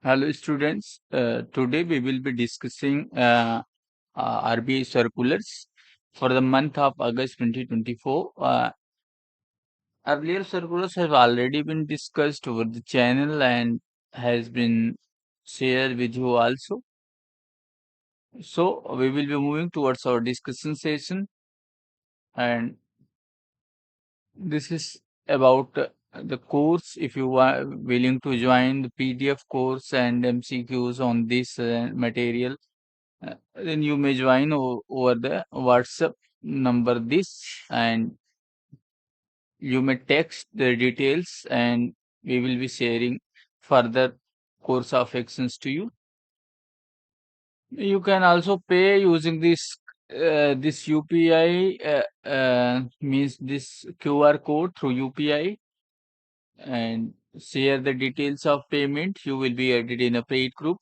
Hello students, today we will be discussing RBI circulars for the month of August 2024. Earlier circulars have already been discussed over the channel and has been shared with you also. So we will be moving towards our discussion session, and this is about the course. If you are willing to join the PDF course and MCQs on this material, then you may join over the WhatsApp number this, and you may text the details, and we will be sharing further course of actions to you. You can also pay using this UPI, means this QR code through UPI, and share the details of payment. You will be added in a paid group.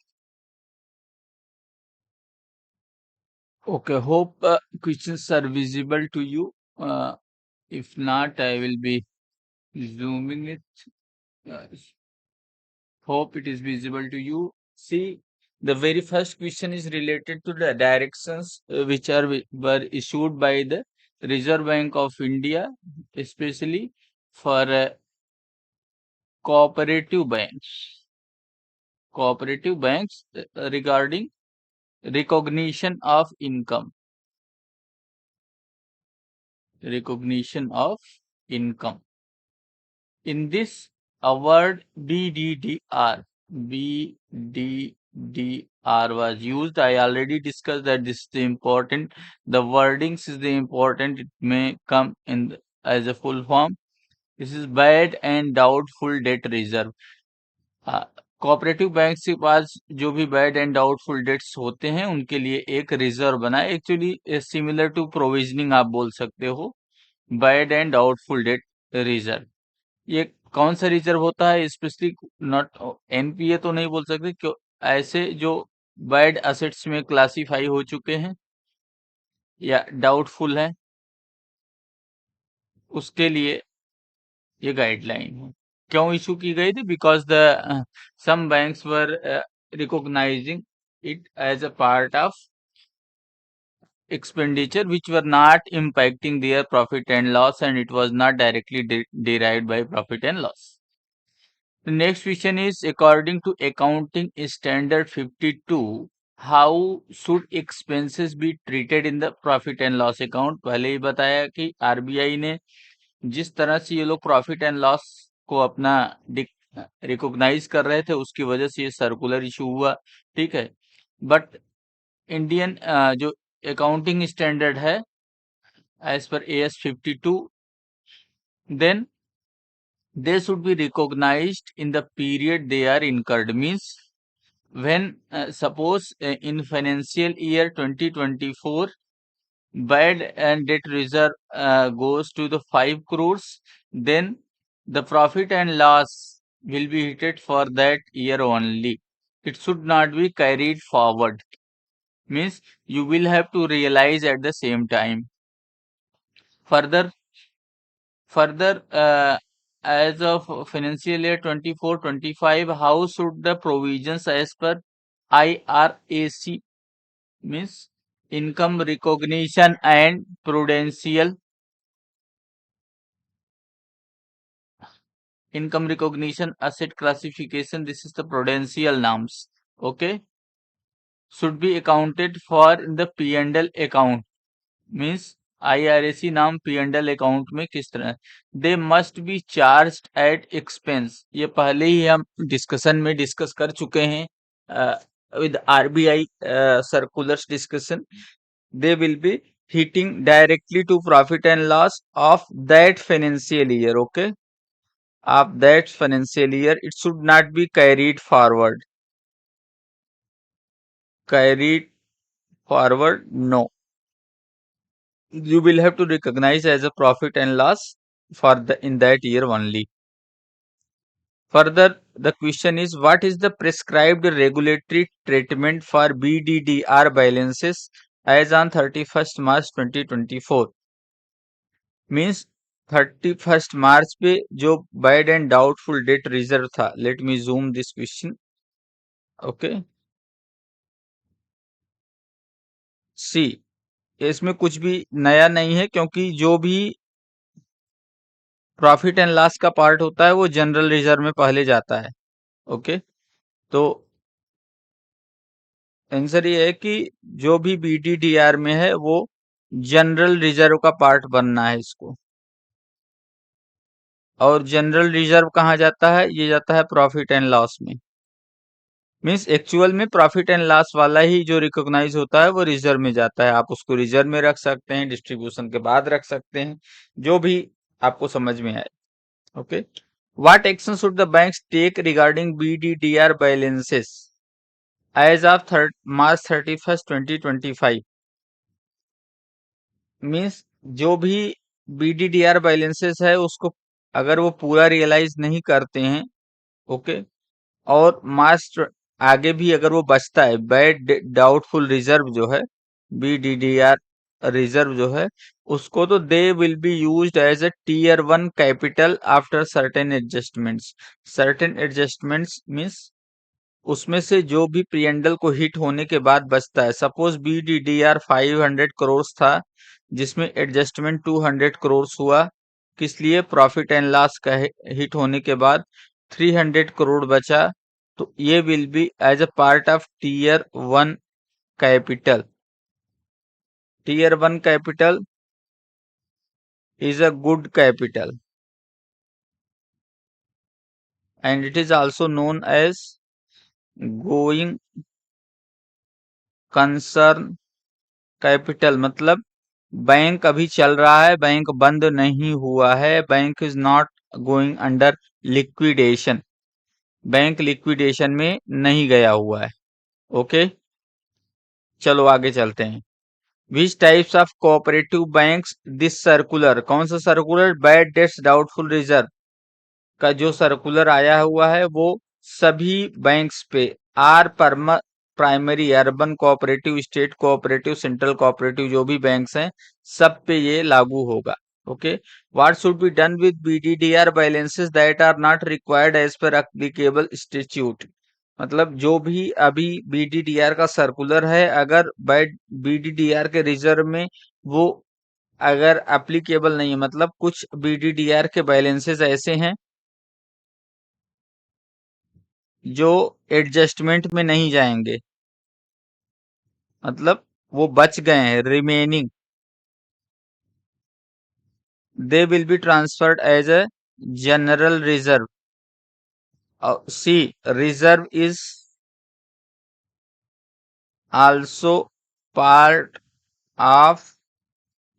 Okay, hope questions are visible to you. If not, I will be zooming it. Uh, Hope it is visible to you. See, the very first question is related to the directions which were issued by the Reserve Bank of India, especially for cooperative banks. Cooperative banks regarding recognition of income. Recognition of income. In this, a word BDDR was used. I already discussed that this is the important. The wordings is the important. It may come in as a full form. This is bad and doubtful debt reserve. Cooperative bank के पास जो भी bad and doubtful debts होते हैं उनके लिए एक reserve बना है. एक्चुअली सिमिलर टू प्रोविजनिंग आप बोल सकते हो. Bad and doubtful debt reserve, ये कौन सा रिजर्व होता है? स्पेशली नॉट एनपीए तो नहीं बोल सकते, क्यों? ऐसे जो बैड असेट्स में क्लासिफाई हो चुके हैं या डाउटफुल है, उसके लिए ये गाइडलाइन है. क्यों इशू की गई थी? Because the some banks were recognising it as a part of expenditure which were not impacting their profit and loss, and it was not directly derived by profit and loss. The next question is, according to Accounting Standard 52, how should expenses be treated in the profit and loss account? पहले ही बताया कि RBI ने जिस तरह से ये लोग profit and loss को अपना रिकॉग्नाइज कर रहे थे, उसकी वजह से ये सर्कुलर इशू हुआ. ठीक है, बट इंडियन जो अकाउंटिंग स्टैंडर्ड है एज पर AS 52, then they should be recognized in the period they are incurred. Means when suppose in financial year 2024 bad and debt reserve goes to the 5 crores, then the profit and loss will be hit for that year only. It should not be carried forward. Means you will have to realize at the same time. Further, as of financial year 24-25, how should the provisions as per IRAC, means income recognition and prudential income recognition asset classification, this is the prudential norms, okay, should be accounted for in the P&L account. Means IRAC नाम P&L account में किस तरह they must be charged at expense. ये पहले ही हम discussion में discuss कर चुके हैं with RBI circulars discussion. They will B hitting directly to profit and loss of that financial year. Okay, of that financial year, it should not be carried forward. Carried forward, no. You will have to recognize as a profit and loss for the in that year only. Further, the question is, what is the prescribed regulatory treatment for BDDR balances as on 31st March 2024? Means 31st March पे जो bad and doubtful debt reserve था. Let me zoom this question. Okay. See, इसमें कुछ भी नया नहीं है, क्योंकि जो भी प्रॉफिट एंड लॉस का पार्ट होता है वो जनरल रिजर्व में पहले जाता है। ओके, तो आंसर ये है कि जो भी बीडीडीआर में है वो जनरल रिजर्व का पार्ट बनना है इसको। और जनरल रिजर्व कहाँ जाता है? ये जाता है प्रॉफिट एंड लॉस में। मीन्स एक्चुअल में प्रॉफिट एंड लॉस वाला ही जो रिकॉग्नाइज होता है वो रिजर्व में जाता है। आप उसको रिजर्व में रख सकते हैं, डिस्ट्रीब्यूशन के बाद रख सकते हैं, जो भी आपको समझ में आए। Okay, what action should the banks take regarding BDDR balances as of March 31st 2025? Means जो भी बीडीडीआर बैलेंसेस है उसको अगर वो पूरा रियलाइज नहीं करते हैं, ओके, और मार्च आगे भी अगर वो बचता है, बैड डाउटफुल रिजर्व जो है, बीडीडीआर रिजर्व जो है, उसको तो they will be used as a tier 1 capital after certain adjustments. Certain adjustments means उसमें से जो भी प्रियंडल को हिट होने के बाद बचता है। सपोज बीडीडीआर 500 करोड़ था, जिसमें एडजस्टमेंट 200 करोड़ हुआ, किस लिए? प्रॉफिट एंड लॉस का हिट होने के बाद 300 करोड़ बचा, तो ये will be as a part of tier 1 capital. Tier 1 capital is a good capital and it is also known as going concern capital. मतलब बैंक अभी चल रहा है, बैंक बंद नहीं हुआ है, bank is not going under liquidation, bank liquidation में नहीं गया हुआ है। ओके, चलो आगे चलते हैं। Which types of cooperative banks this circular? कौन सा circular? Bad debts doubtful reserve का जो सर्कुलर आया हुआ है वो सभी बैंक्स पे, are primary, urban cooperative, state cooperative, central cooperative, जो भी बैंक्स हैं सब पे ये लागू होगा। Okay, what should be done with BDDR balances that are not required as per applicable statute? मतलब जो भी अभी बीडीडीआर का सर्कुलर है, अगर बीडीडीआर के रिजर्व में वो अगर एप्लीकेबल नहीं है, मतलब कुछ बीडीडीआर के बैलेंसेस ऐसे हैं जो एडजस्टमेंट में नहीं जाएंगे, मतलब वो बच गए हैं, remaining, they will be transferred as a general reserve. See, reserve is also part of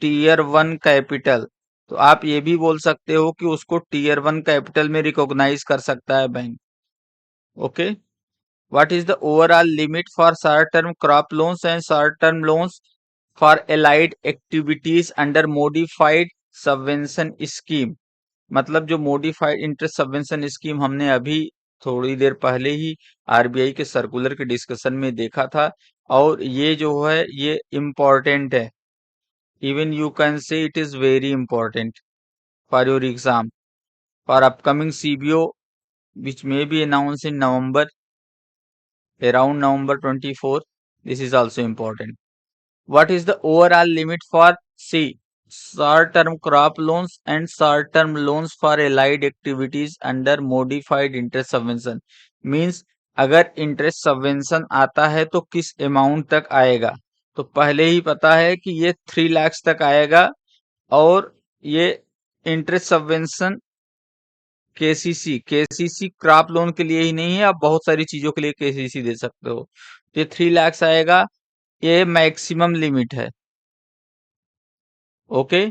tier 1 capital. तो आप ये भी बोल सकते हो कि उसको टीयर 1 कैपिटल में रिकॉग्नाइज कर सकता है bank. Okay, what is the overall limit for short-term crop loans and short-term loans for allied activities under modified subvention scheme? मतलब जो modified interest subvention scheme हमने अभी थोड़ी देर पहले ही आरबीआई के सर्कुलर के डिस्कशन में देखा था, और ये जो है ये इम्पोर्टेंट है। Even you can say it is very important for your exam, for upcoming CBO which may be announced in November, around November 24. This is also important. What is the overall limit for C, short-term crop loans and short-term loans for allied activities under modified interest subvention? Means अगर interest subvention आता है तो किस amount तक आएगा? तो पहले ही पता है कि ये 3 लाख तक आएगा, और ये interest subvention KCC crop loan के लिए ही नहीं है, आप बहुत सारी चीजों के लिए केसीसी दे सकते हो। ये 3 लाख आएगा, ये मैक्सिमम लिमिट है। ओके,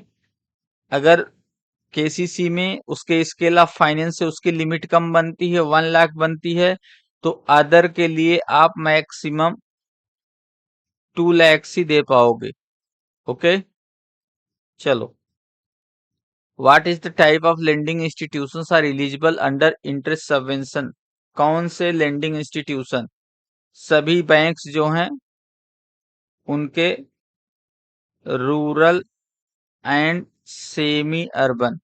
अगर केसीसी में उसके स्केल ऑफ फाइनेंस से उसकी लिमिट कम बनती है, 1 लाख बनती है, तो अदर के लिए आप मैक्सिमम 2 लाख ही दे पाओगे। ओके, चलो, what is the type of lending institutions are eligible under interest subvention? कौन से लेंडिंग इंस्टीट्यूशन? सभी बैंक्स जो हैं उनके रूरल एंड सेमी अर्बन,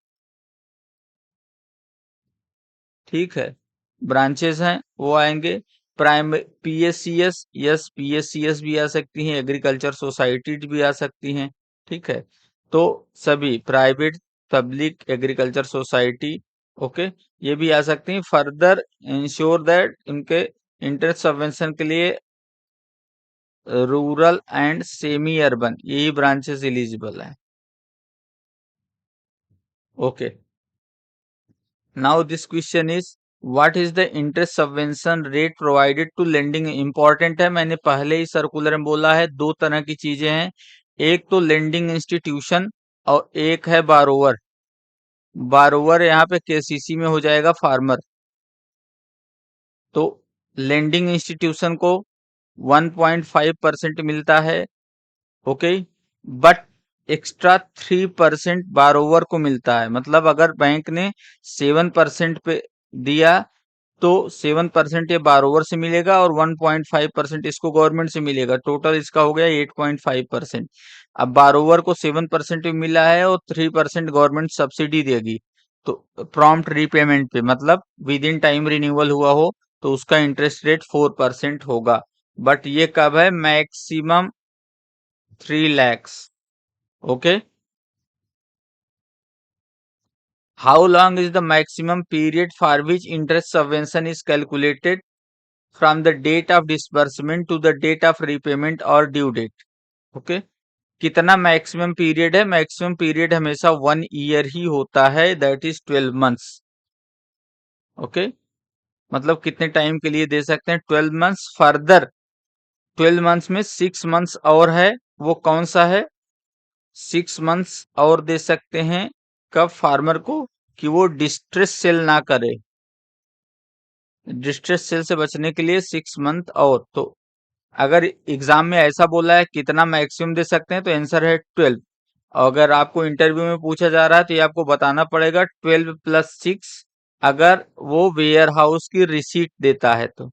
ठीक है, ब्रांचेस हैं वो आएंगे। प्राइम पीएससीएस, यस पीएससीएस भी आ सकती हैं, एग्रीकल्चर सोसाइटी भी आ सकती हैं। ठीक है, तो सभी private public agriculture society, okay, ये भी आ सकती हैं। फर्दर इंश्योर दैट इनके इंटरेस्ट सबवेंशन के लिए रूरल एंड सेमी अर्बन यही ब्रांचेस एलिजिबल है। Okay, now this question is what is the interest subvention rate provided to lending. Important है, मैंने पहले ही सर्कुलर में बोला है, दो तरह की चीजें हैं, एक तो लेंडिंग इंस्टीट्यूशन और एक है बारोवर। बारोवर यहाँ पे केसीसी में हो जाएगा फार्मर। तो लेंडिंग इंस्टीट्यूशन को 1.5% मिलता है, ओके, बट एक्स्ट्रा 3% बारोवर को मिलता है। मतलब अगर बैंक ने 7% पे दिया तो 7% ये बारोवर से मिलेगा और 1.5% इसको गवर्नमेंट से मिलेगा। टोटल इसका हो गया 8.5%। अब बारोवर को 7% मिला है और 3% गवर्नमेंट सब्सिडी देगी। तो प्रॉम्प्ट रीपेमेंट पे मतलब विद इन टाइम रिन्यूअल हुआ हो तो उसका इंटरेस्ट रेट 4% होगा। बट ये कब है? Maximum 3 lakhs। Okay, how long is the maximum period for which interest subvention is calculated from the date of disbursement to the date of repayment or due date. Okay, कितना maximum period है? Maximum period हमेशा 1 year ही होता है, that is 12 months। Okay, मतलब कितने time के लिए दे सकते हैं? 12 months। फर्दर 12 months में 6 months और है, वो कौन सा है? 6 months और दे सकते हैं कब फार्मर को? कि वो डिस्ट्रेस सेल ना करे। डिस्ट्रेस सेल से बचने के लिए 6 month और। तो अगर एग्जाम में ऐसा बोला है कितना मैक्सिमम दे सकते हैं तो आंसर है 12। अगर आपको इंटरव्यू में पूछा जा रहा है तो ये आपको बताना पड़ेगा 12 + 6। अगर वो वेयर हाउस की रिसीट देता है तो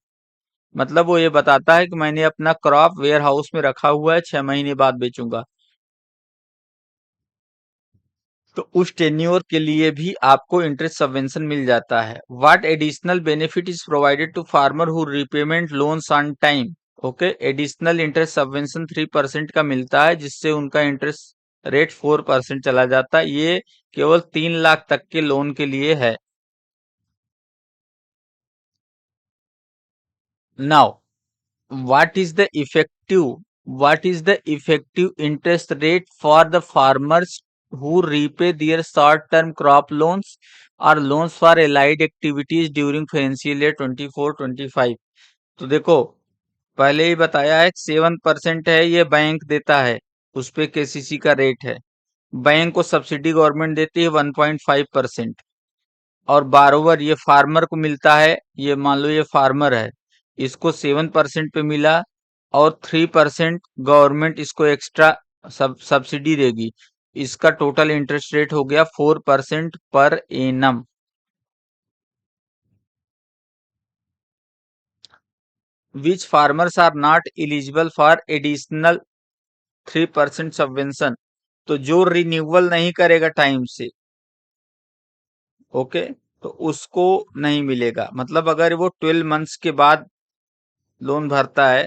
मतलब वो ये बताता है कि मैंने अपना क्रॉप वेयर हाउस में रखा हुआ है, 6 महीने बाद बेचूंगा, तो उस टेन्योर के लिए भी आपको इंटरेस्ट सबवेंशन मिल जाता है। What additional benefit is provided to farmer who repayment loans on time. Okay, additional interest subvention 3% का मिलता है जिससे उनका इंटरेस्ट रेट 4% चला जाता है। ये केवल 3 लाख तक के लोन के लिए है। Now what is the effective what is the effective interest rate for the farmers who repay their short term crop loans or loans for allied activities during financial year 24-25। तो देखो, पहले ही बताया है 7% है, ये बैंक देता है, उस पे केसीसी का रेट है। बैंक को सब्सिडी गवर्नमेंट देती है 1.5%। और बारोवर ये फार्मर को मिलता है, ये मान लो ये फार्मर है, इसको 7% पे मिला और 3% गवर्नमेंट इसको एक्स्ट्रा सब्सिडी देगी। इसका टोटल इंटरेस्ट रेट हो गया 4% per annum. Which farmers are not eligible for additional 3% subvention. तो जो रिन्यूअल नहीं करेगा टाइम से, ओके, तो उसको नहीं मिलेगा। मतलब अगर वो 12 months के बाद लोन भरता है,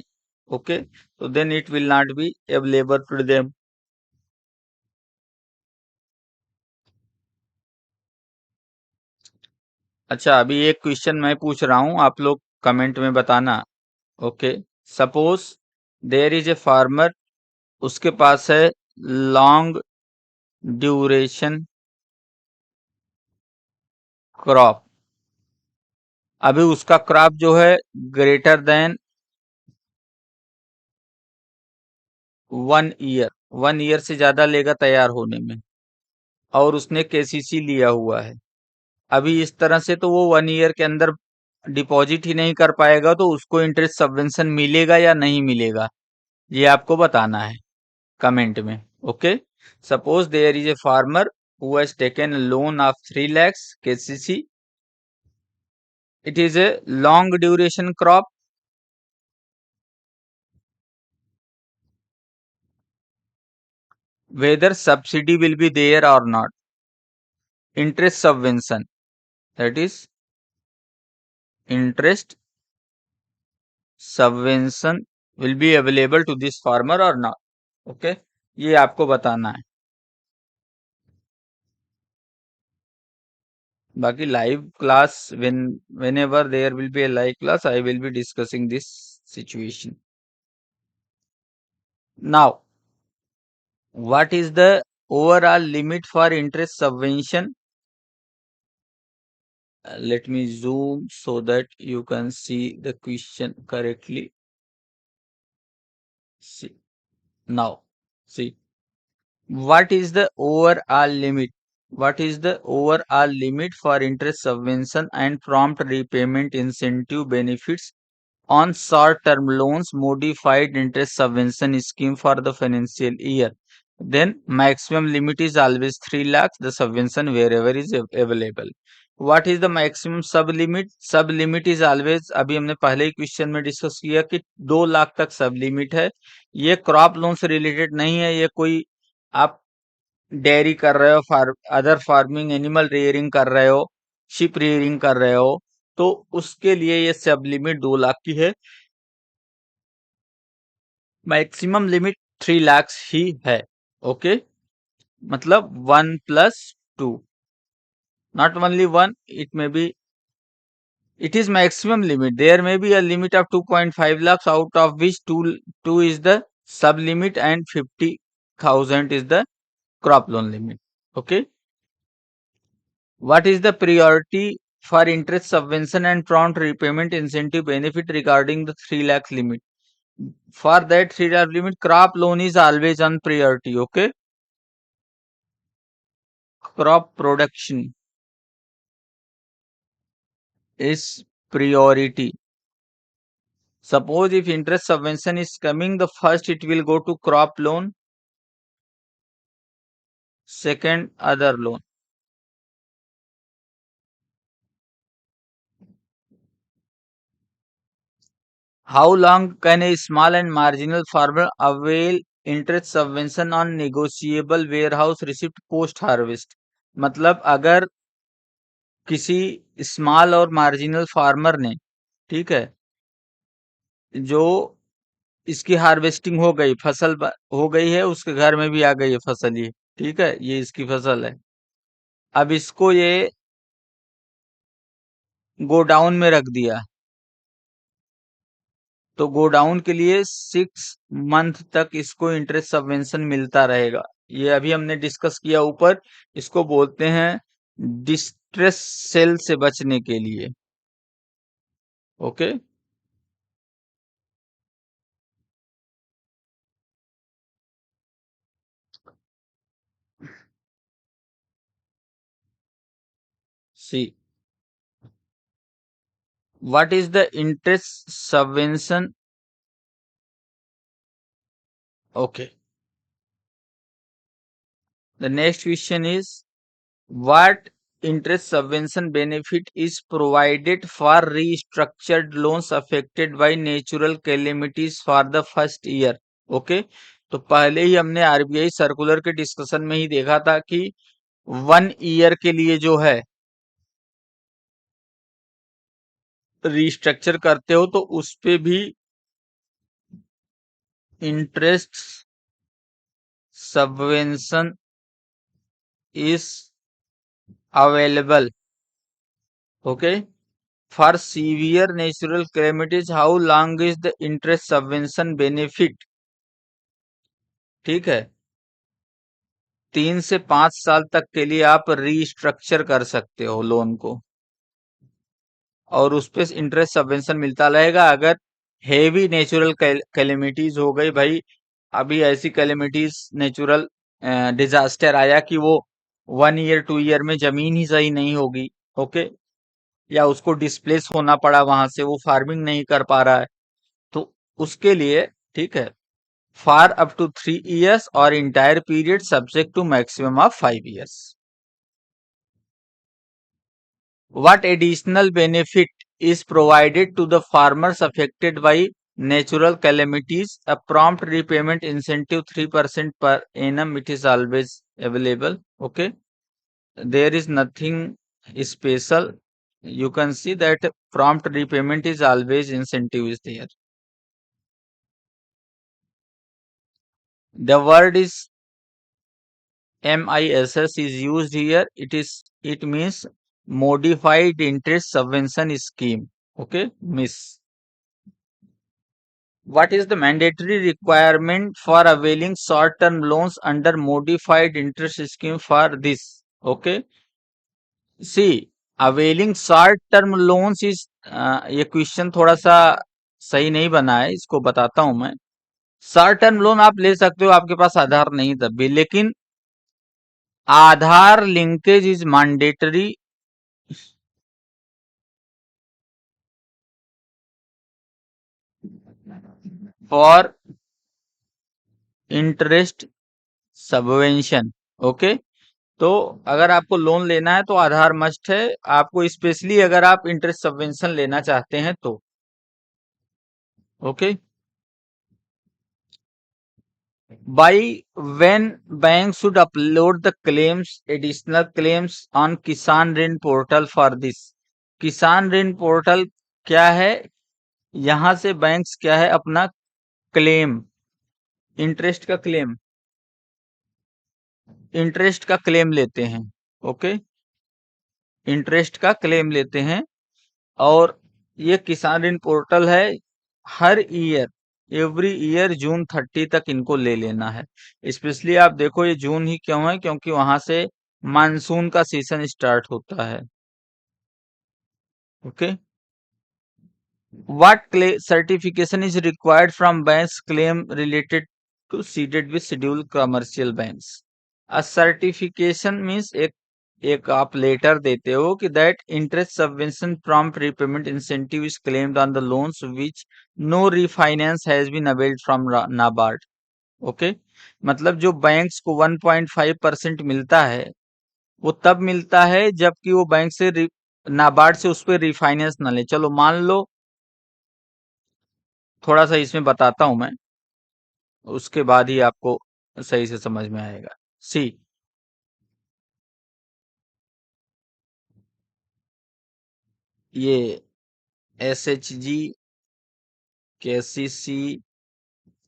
ओके, तो then it will not be available to them. अच्छा, अभी एक क्वेश्चन मैं पूछ रहा हूं, आप लोग कमेंट में बताना। Okay, suppose there is a farmer, उसके पास है लॉन्ग ड्यूरेशन क्रॉप। अभी उसका क्रॉप जो है ग्रेटर देन 1 year, 1 year से ज्यादा लेगा तैयार होने में, और उसने केसीसी लिया हुआ है। अभी इस तरह से तो वो 1 year के अंदर डिपॉजिट ही नहीं कर पाएगा, तो उसको इंटरेस्ट सबवेंशन मिलेगा या नहीं मिलेगा, ये आपको बताना है कमेंट में। Okay, suppose there is a farmer who has taken loan of 3 lakhs KCC. It is a long duration crop. Whether subsidy will be there or not. Interest subvention, that is interest subvention will be available to this farmer or not. Okay, ये आपको बताना है. बाकी live class, whenever there will be a live class, I will be discussing this situation. Now, what is the overall limit for interest subvention? Let me zoom so that you can see the question correctly. See now, see what is the overall limit? What is the overall limit for interest subvention and prompt repayment incentive benefits on short-term loans modified interest subvention scheme for the financial year? Then maximum limit is always 3 lakhs, the subvention wherever is available. What is the maximum sub limit? Sub limit is always, अभी हमने पहले ही question में discuss किया कि 2 लाख तक सब limit है. ये क्रॉप लोन से रिलेटेड नहीं है. ये कोई आप डेयरी कर रहे हो, अदर फार्मिंग, एनिमल रेयरिंग कर रहे हो, शिप रेयरिंग कर रहे हो, तो उसके लिए ये सब लिमिट 2 लाख की है. मैक्सिमम लिमिट 3 लाख ही है. ओके, मतलब 1 + 2, not only 1, it may be, it is maximum limit. There may be a limit of 2.5 lakhs, out of which 2 is the sub limit and 50,000 is the crop loan limit. Okay, what is the priority for interest subvention and prompt repayment incentive benefit regarding the 3 lakh limit? For that 3 lakh limit, crop loan is always on priority. Okay, crop production is priority. Suppose if interest subvention is coming, the first it will go to crop loan, second other loan. How long can a small and marginal farmer avail interest subvention on negotiable warehouse receipt post harvest? मतलब अगर किसी small और marginal farmer ने, ठीक है, जो इसकी harvesting हो गई, फसल हो गई है, उसके घर में भी आ गई है फसल, ये ठीक है, ये इसकी फसल है. अब इसको ये गोडाउन में रख दिया, तो गोडाउन के लिए 6 मंथ तक इसको इंटरेस्ट सबवेंशन मिलता रहेगा. ये अभी हमने डिस्कस किया ऊपर, इसको बोलते हैं डिस्ट्रेस सेल से बचने के लिए. Okay, see what is the interest subvention? Okay, the next question is, what interest subvention benefit is provided for restructured loans affected by natural calamities for the first year? Okay, तो पहले ही हमने RBI circular के discussion में ही देखा था कि 1 year के लिए जो है रिस्ट्रक्चर करते हो तो उस पे भी interest subvention is available. Okay, for severe natural calamities how long is the interest subvention benefit? ठीक है, 3 से 5 साल तक के लिए आप रीस्ट्रक्चर कर सकते हो लोन को, और उस पे इंटरेस्ट सबवेंशन मिलता रहेगा. अगर हेवी नेचुरल कैलेमिटीज हो गई, भाई अभी ऐसी कैलेमिटीज नेचुरल डिजास्टर आया कि वो 1 ईयर 2 ईयर में जमीन ही सही नहीं होगी, ओके, या उसको डिस्प्लेस होना पड़ा, वहां से वो फार्मिंग नहीं कर पा रहा है, तो उसके लिए, ठीक है, फॉर अप टू 3 years और entire period subject to maximum of 5 years. What additional benefit is provided to the farmers affected by natural calamities? A prompt repayment incentive 3% per annum, it is always available. Okay, there is nothing special. You can see that prompt repayment is always incentive is there. The word is MISS is used here. It means modified interest subvention scheme. Okay, miss. What is the mandatory requirement for availing short-term loans under modified interest scheme for this? Okay, see, availing short-term loans is ये question थोड़ा सा सही नहीं बना है, इसको बताता हूं मैं। शॉर्ट टर्म लोन आप ले सकते हो, आपके पास आधार नहीं तब भी, लेकिन Aadhaar linkage is mandatory for interest subvention. Okay, तो अगर आपको लोन लेना है तो आधार मस्ट है आपको, स्पेशली अगर आप इंटरेस्ट सबवेंशन लेना चाहते हैं तो। Okay, by when bank should upload the claims, additional claims on किसान ऋण पोर्टल फॉर दिस। किसान ऋण पोर्टल क्या है, यहां से बैंक्स क्या है अपना क्लेम, इंटरेस्ट का क्लेम, इंटरेस्ट का क्लेम लेते हैं। ओके, इंटरेस्ट का क्लेम लेते हैं, और ये किसान ऋण पोर्टल है, हर ईयर, एवरी ईयर जून 30 तक इनको ले लेना है। स्पेशली आप देखो ये जून ही क्यों है, क्योंकि वहां से मानसून का सीजन स्टार्ट होता है। Okay, what certification is required from banks claim related to seeded with scheduled commercial banks? A certification means एक आप लेटर देते हो कि that interest subvention prompt repayment incentive is claimed on the loans which no refinance has been availed from NABARD। Okay, मतलब जो banks को 1.5% मिलता है वो तब मिलता है जबकि वो बैंक से नाबार्ड से उस पर रिफाइनेंस ना ले। चलो मान लो, थोड़ा सा इसमें बताता हूं मैं, उसके बाद ही आपको सही से समझ में आएगा। सी, ये SHG, KCC,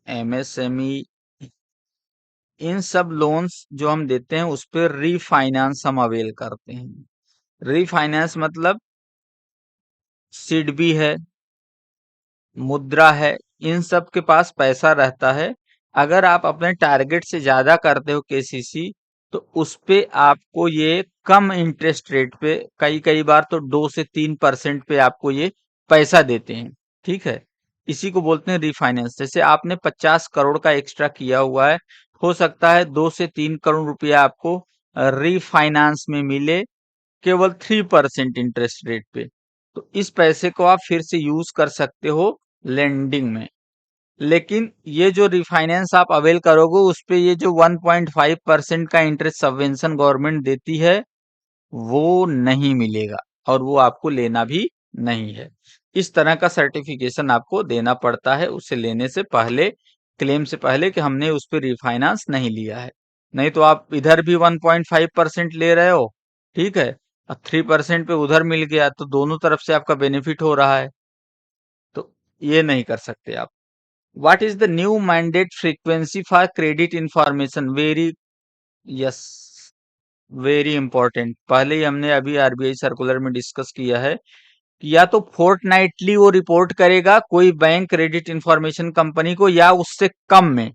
MSME, इन सब लोन्स जो हम देते हैं उस पर रीफाइनेंस हम अवेल करते हैं। रीफाइनेंस मतलब सिडबी है, मुद्रा है, इन सब के पास पैसा रहता है। अगर आप अपने टारगेट से ज्यादा करते हो केसीसी, तो उस पे आपको ये कम इंटरेस्ट रेट पे, कई कई बार तो 2 से 3% पे आपको ये पैसा देते हैं। ठीक है, इसी को बोलते हैं रिफाइनेंस। जैसे आपने 50 करोड़ का एक्स्ट्रा किया हुआ है, हो सकता है 2 से 3 करोड़ रुपया आपको रिफाइनेंस में मिले, केवल 3% इंटरेस्ट रेट पे। तो इस पैसे को आप फिर से यूज कर सकते हो लेंडिंग में। लेकिन ये जो रिफाइनेंस आप अवेल करोगे उस पे ये जो 1.5% का इंटरेस्ट सबवेंशन गवर्नमेंट देती है वो नहीं मिलेगा, और वो आपको लेना भी नहीं है। इस तरह का सर्टिफिकेशन आपको देना पड़ता है उसे लेने से पहले, क्लेम से पहले, कि हमने उस पर रिफाइनेंस नहीं लिया है। नहीं तो आप इधर भी 1.5% ले रहे हो, ठीक है, और 3% पे उधर मिल गया, तो दोनों तरफ से आपका बेनिफिट हो रहा है, तो ये नहीं कर सकते आप। What is the new mandate frequency for credit information? Very, yes, very important. पहले ही हमने अभी आरबीआई सर्कुलर में डिस्कस किया है कि या तो फोर्टनाइटली वो रिपोर्ट करेगा कोई बैंक क्रेडिट इंफॉर्मेशन कंपनी को, या उससे कम में।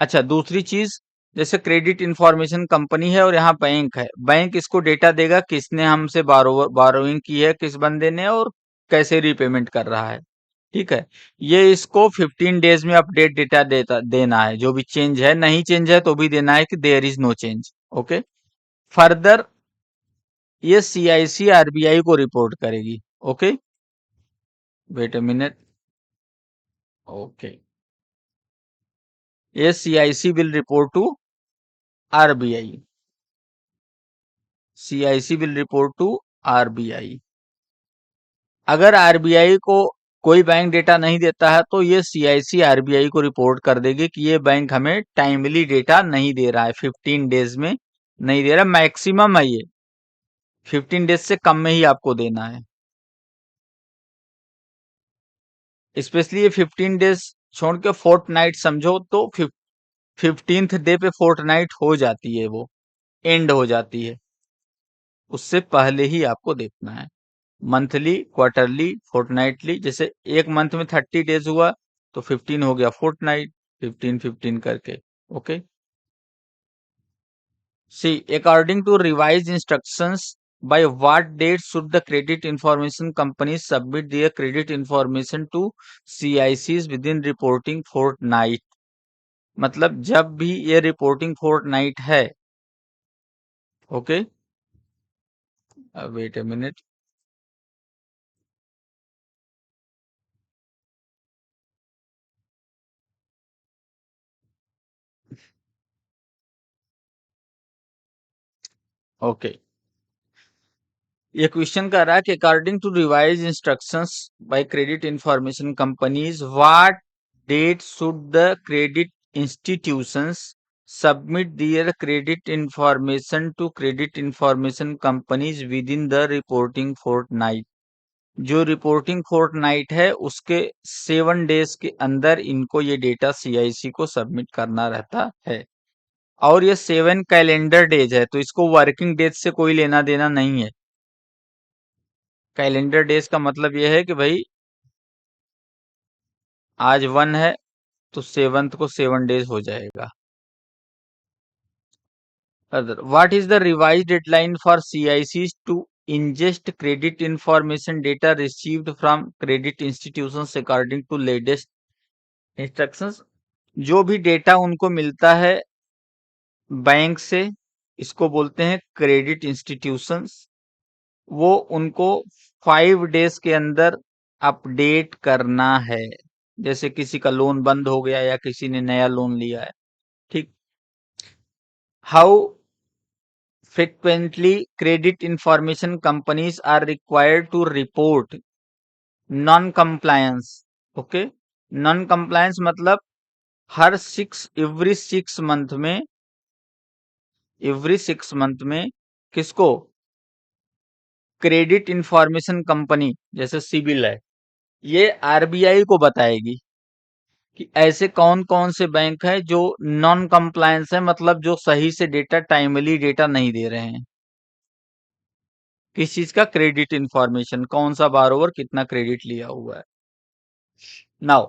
अच्छा, दूसरी चीज, जैसे क्रेडिट इंफॉर्मेशन कंपनी है और यहाँ बैंक है, बैंक इसको डेटा देगा किसने हमसे बारोइंग की है, किस बंदे ने, और कैसे रीपेमेंट कर रहा है। ठीक है, ये इसको 15 डेज में अपडेट डेटा देना है, जो भी चेंज है, नहीं चेंज है तो भी देना है कि there is no change. Okay, further ये CIC RBI को रिपोर्ट करेगी। Okay, wait a minute. Okay, ये CIC will report to RBI, CIC will report to RBI। अगर RBI को कोई बैंक डेटा नहीं देता है तो ये CIC RBI को रिपोर्ट कर देगी कि ये बैंक हमें टाइमली डेटा नहीं दे रहा है, 15 डेज में नहीं दे रहा, मैक्सिमम है ये 15 डेज से कम में ही आपको देना है। स्पेशली ये 15 डेज छोड़ के फोर्ट नाइट समझो तो 15th डे पे फोर्टनाइट हो जाती है, वो एंड हो जाती है, उससे पहले ही आपको देखना है। मंथली, क्वार्टरली, फोर्टनाइटली, जैसे एक मंथ में 30 डेज हुआ तो 15 हो गया फोर्टनाइट, 15 करके। Okay, see according to revise instructions, by what date should the credit information companies submit their credit information to CICs within reporting fortnight? मतलब जब भी ये रिपोर्टिंग फोर्टनाइट है, okay, wait a minute, okay, ये question कर रहा है कि according to revise instructions by credit information companies, what date should the credit institutions submit their credit information to credit information companies within the reporting fortnight? जो reporting fortnight है उसके 7 days के अंदर इनको ये डेटा सीआईसी को submit करना रहता है, और ये 7 कैलेंडर डेज है, तो इसको वर्किंग डेज से कोई लेना देना नहीं है। कैलेंडर डेज का मतलब यह है कि भाई आज 1 है तो 7th को 7 डेज हो जाएगा। What is the revise deadline for CIC to ingest credit information data received from credit institutions according to latest instructions? जो भी डेटा उनको मिलता है बैंक से, इसको बोलते हैं क्रेडिट इंस्टीट्यूशंस, वो उनको 5 डेज के अंदर अपडेट करना है। जैसे किसी का लोन बंद हो गया या किसी ने नया लोन लिया है, ठीक। How frequently credit information companies are required to report non compliance? Okay, non compliance मतलब हर एवरी 6 मंथ में, किसको? क्रेडिट इंफॉर्मेशन कंपनी, जैसे सिबिल है, ये आरबीआई को बताएगी कि ऐसे कौन कौन से बैंक हैं जो नॉन कंप्लायंस है, मतलब जो सही से डेटा, टाइमली डेटा नहीं दे रहे हैं। किस चीज का? क्रेडिट इंफॉर्मेशन, कौन सा बारोवर कितना क्रेडिट लिया हुआ है। Now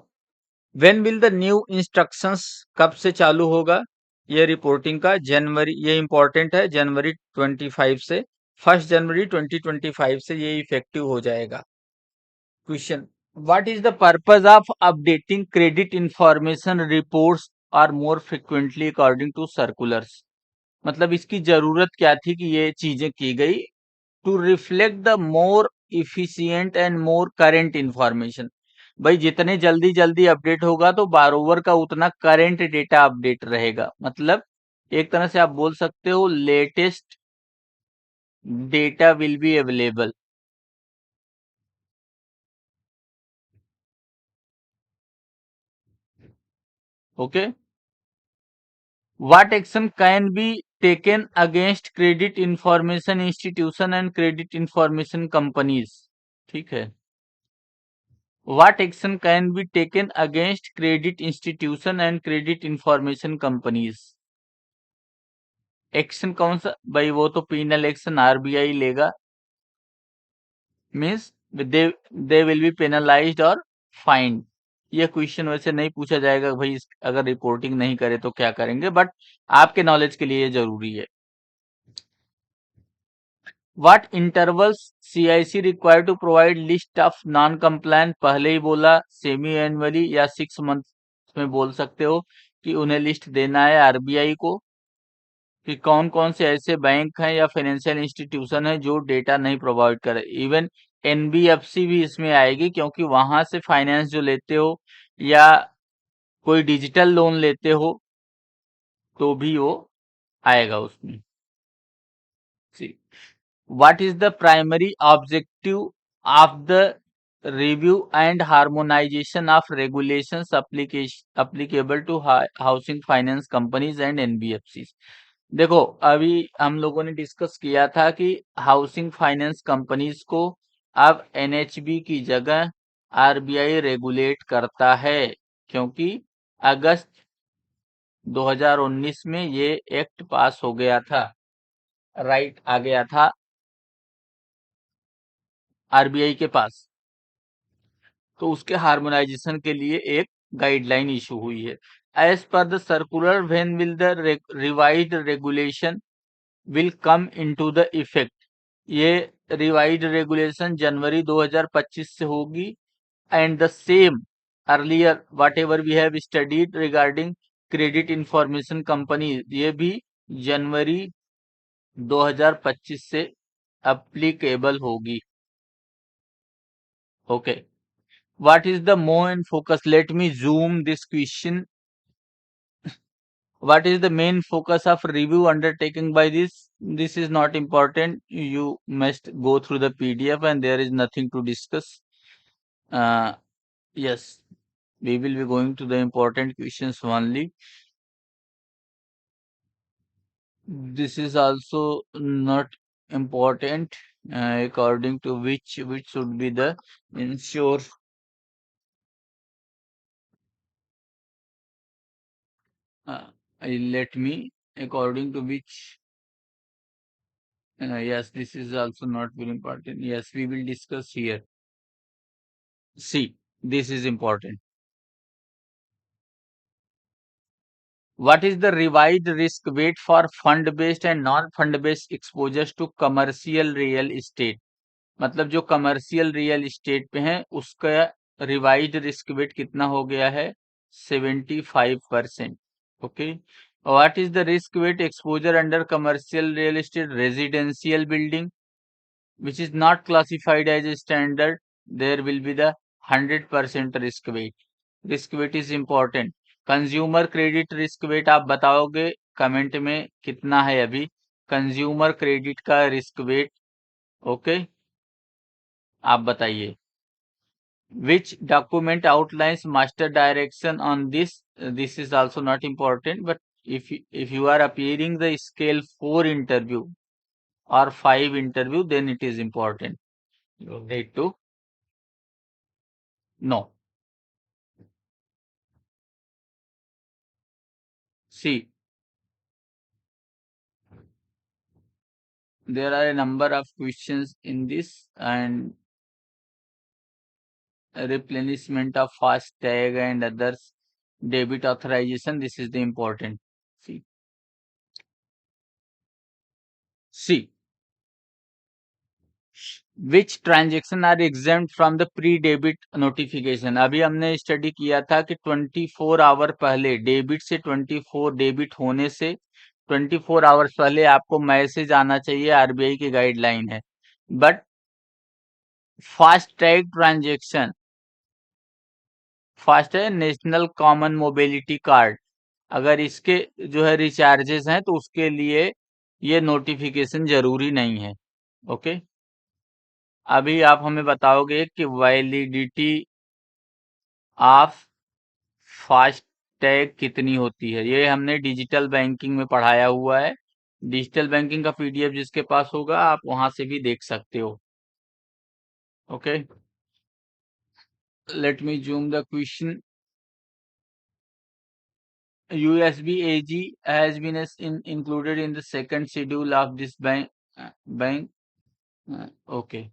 when will the new instructions, कब से चालू होगा ये रिपोर्टिंग का? जनवरी, ये इंपॉर्टेंट है, जनवरी 25 से, 1 जनवरी 2025 से ये इफेक्टिव हो जाएगा। Question, what is the purpose of updating credit information reports are more frequently according to circulars? मतलब इसकी जरूरत क्या थी कि ये चीजें की गई? To reflect the more efficient and more current information. भाई जितने जल्दी जल्दी अपडेट होगा तो बारोवर का उतना करेंट डेटा अपडेट रहेगा, मतलब एक तरह से आप बोल सकते हो latest data will be available. Okay, what action can be taken against credit information institution and credit information companies? ठीक है, What action can be taken against credit institution and credit information companies? Action कौन सा भाई? वो तो penal action RBI लेगा, means they will B penalised और find. ये क्वेश्चन वैसे नहीं पूछा जाएगा भाई अगर रिपोर्टिंग नहीं करे तो क्या करेंगे, बट आपके नॉलेज के लिए ये जरूरी है। What intervals CIC require to provide list of non compliant? पहले ही बोला, सेमी एनुअली या 6 मंथ में बोल सकते हो कि उन्हें लिस्ट देना है आरबीआई को कि कौन कौन से ऐसे बैंक हैं या फाइनेंशियल इंस्टीट्यूशन है जो डेटा नहीं प्रोवाइड करे। इवन एनबीएफसी भी इसमें आएगी, क्योंकि वहां से फाइनेंस जो लेते हो या कोई डिजिटल लोन लेते हो तो भी वो आएगा उसमें। What is the primary objective of the review and harmonization of regulations applicable to housing finance companies and NBFCs? देखो, अभी हम लोगों ने डिस्कस किया था कि हाउसिंग फाइनेंस कंपनीज को अब एनएचबी की जगह आरबीआई रेगुलेट करता है, क्योंकि अगस्त 2019 में ये एक्ट पास हो गया था, राइट, आ गया था आरबीआई के पास। तो उसके हार्मोनाइजेशन के लिए एक गाइडलाइन इशू हुई है। As per the circular when will the revised regulation will come into the effect. ये रिवाइज्ड रेगुलेशन जनवरी 2025 से होगी, and the same earlier whatever we have studied regarding credit information company, ये भी जनवरी 2025 से अप्लीकेबल होगी। Okay, what is the main focus? Let me zoom this question. What is the main focus of review undertaken by this? This is not important. You must go through the PDF and there is nothing to discuss. Uh, yes, we will be going to the important questions only. This is also not important, according to which should be the ensure. Let me, according to which. Yes, this is also not very important. Yes, we will discuss here. See, this is important. What is the revised risk weight for fund-based and non-fund-based exposures to commercial real estate? मतलब जो commercial real estate पे हैं उसका revised risk wait कितना हो गया है? 75%। Okay, what is the risk wait exposure under commercial real estate residential building which is not classified as a standard? There will be the 100% risk weight. Risk weight is important. Consumer credit risk wait आप बताओगे comment में कितना है अभी consumer credit का risk wait? Okay, आप बताइए। Which document outlines master direction on this? This is also not important, but if you are appearing the scale 4 interview or 5 interview, then it is important. You need to know. See, there are a number of questions in this, and replenishment of fast tag and others, debit authorization, this is the important. See, which transaction are exempt from the pre debit notification? अभी हमने study किया था कि 24 our पहले debit से 24 debit होने से 24 hours पहले आपको मैसेज आना चाहिए, आरबीआई की गाइडलाइन है। But fast tag transaction, fast है नेशनल कॉमन मोबिलिटी कार्ड, अगर इसके जो है रिचार्जेस हैं तो उसके लिए ये नोटिफिकेशन जरूरी नहीं है। ओके, अभी आप हमें बताओगे कि वैलिडिटी ऑफ फास्ट टैग कितनी होती है? ये हमने डिजिटल बैंकिंग में पढ़ाया हुआ है। डिजिटल बैंकिंग का पीडीएफ जिसके पास होगा आप वहां से भी देख सकते हो। Okay, late me zoom the question. USB AG has been included in the second schedule of this bank. Okay.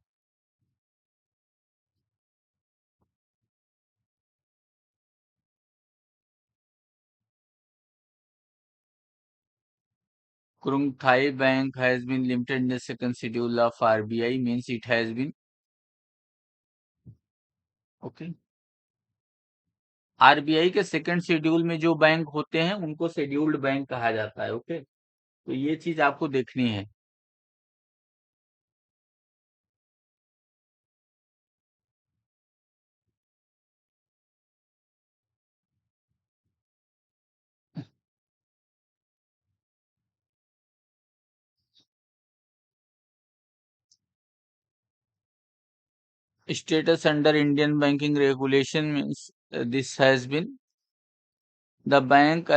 Krung Thai Bank has been limited in the second schedule of RBI, means it has been. Okay. RBI के second schedule में जो bank होते हैं उनको scheduled bank कहा जाता है। Okay, तो ये चीज आपको देखनी है। Status under Indian banking regulation means this has been the bank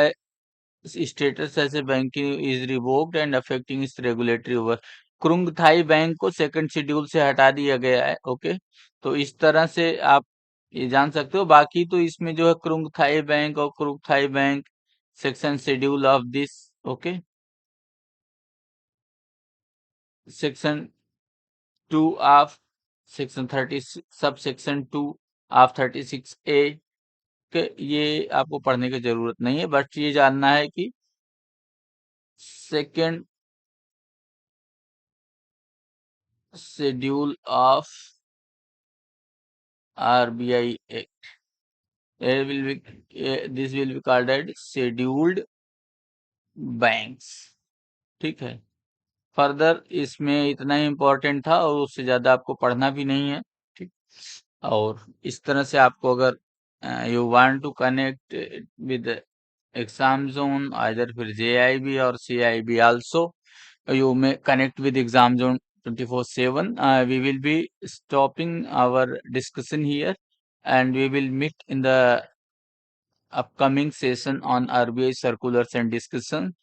status as a banking is revoked and affecting its regulatory over। Krung Thai bank को सेकंड शेड्यूल से हटा दिया गया है। ओके, तो इस तरह से आप ये जान सकते हो। बाकी तो इसमें जो है क्रुंग थाई बैंक और Krung Thai bank section schedule of this. Okay, section 2 of section 30 subsection 2 of 36A के ये आपको पढ़ने की जरूरत नहीं है, बट ये जानना है कि second schedule of RBI Act. This will be called as scheduled banks. ठीक है, फर्दर इसमें इतना ही इम्पोर्टेंट था और उससे ज़्यादा आपको पढ़ना भी नहीं है। ठीक, और इस तरह से आपको अगर you want to connect with exam zone either फिर JIB or CIB also, you may connect with exam zone 24/7. We will be stopping our discussion here and we will meet in the upcoming session on RBI circulars and discussion.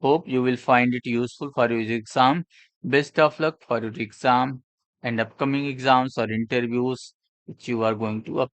Hope you will find it useful for your exam. Best of luck for your exam and upcoming exams or interviews which you are going to